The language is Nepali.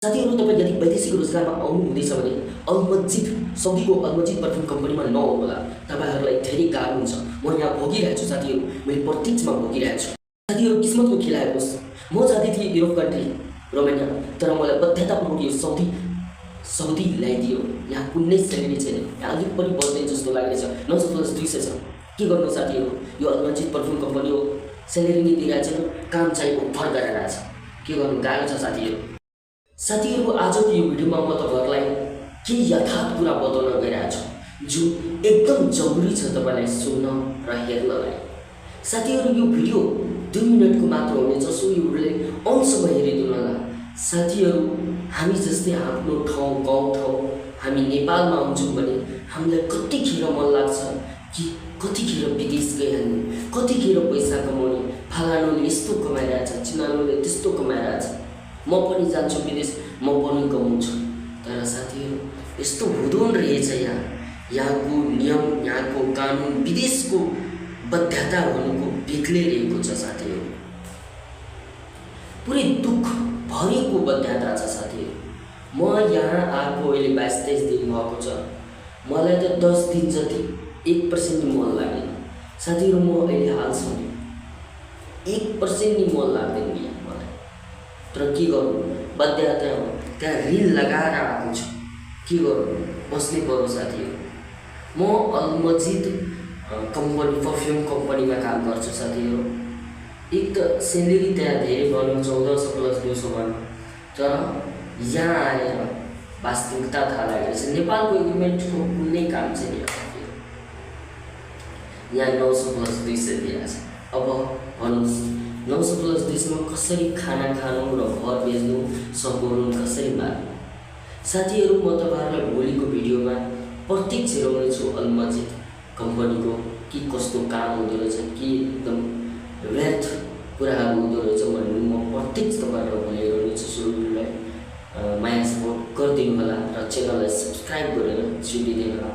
साथीहरू तपाईँ यदि वैदेशिक रोजगारमा आउनुहुँदैछ भने अल-मस्जिद सौदीको अल-मस्जिद पर्फ्युम कम्पनीमा नआउनुहोला। तपाईँहरूलाई धेरै गाह्रो हुन्छ। म यहाँ भोगिरहेको छु साथीहरू, मैले प्रत्यक्षमा भोगिरहेको छु। साथीहरू किस्मतको खेलाएको म जाँदै थिएँ युरोप कन्ट्री रोमानिया, तर मलाई बाध्यतापूर्वक यो सौदी ल्याइदियो। यहाँ कुनै सेलेरी छैन, यहाँ अलिक पनि बढ्दैन जस्तो लागेछ। 9+200 छ। के गर्नु साथीहरू, यो अल-मस्जिद पर्फ्युम कम्पनी हो, सेलेरी नै दिइरहेको छैन, काम चाहिँ ओभर गरिरहेछ। के गर्नु, गाह्रो छ साथीहरू। आजको यो भिडियोमा म तपाईँहरूलाई केही यथार्थ कुरा बताउन गइरहेको छु जो एकदम जरुरी छ तपाईँलाई सुन्न र हेर्नलाई। साथीहरू यो भिडियो 2 मिनटको मात्र हुनेछ, सो यो भिडियोले अन्त्यसम्म हेरिदिनु होला। साथीहरू, हामी जस्तै आफ्नो गाउँ हामी नेपालमा आउँछौँ भने हामीलाई कतिखेर मन लाग्छ कि कतिखेर विदेश गइहाल्ने, कतिखेर पैसा कमाउने, फलानुले यस्तो कमाइरहेछ, चिनानुले त्यस्तो कमाइरहेछ, म पनि जान्छु विदेश, म पनि कमाउँछु। तर साथीहरू, यस्तो हुँदो रहेछ। यहाँको नियम, यहाँको कानुन, विदेशको बाध्यता हुनुको बेग्लै रहेको छ साथीहरू। पुरै दुःख भरेको बाध्यता छ साथीहरू। म यहाँ आएको अहिले 22-23 दिन भएको छ। मलाई त 10 दिन जति 1% नि मन लागेन साथीहरू। म अहिले हालसम्म 1% नि मन लाग्दैन यहाँ मलाई। तर के गर्नु, बाध्यता हो। त्यहाँ ऋण लगाएर आएको छु, के गर्नु, बस्नै पर्यो साथीहरू। म अल-मस्जिद कम्पनी पर्फ्युम कम्पनीमा काम गर्छु साथीहरू। एक त सेलेरी त्यहाँ धेरै भनौँ 1400+200 भनौँ, तर यहाँ आएर वास्तविकता थाहा लागेको छ। नेपालको एग्रिमेन्टको कुनै काम छैन यहाँ 900+200 दिएको छ। अब भन्नुहोस्, 900+200 कसरी खाना खानु र घर बेच्नु, सघाउनु कसरी मार्नु। साथीहरू, म तपाईँहरूलाई भोलिको भिडियोमा प्रत्यक्ष हेराउनेछु अल-मस्जिद कम्पनीको के कस्तो काम हुँदो रहेछ, के एकदम व्यर्थ कुराहरू हुँदो रहेछ भन्ने म प्रत्यक्ष तपाईँहरूलाई भोलि हेराउनेछु। सुरुलाई माया सपोर्ट गरिदिनु होला र च्यानललाई सब्सक्राइब गरेर चिनिदिनु होला।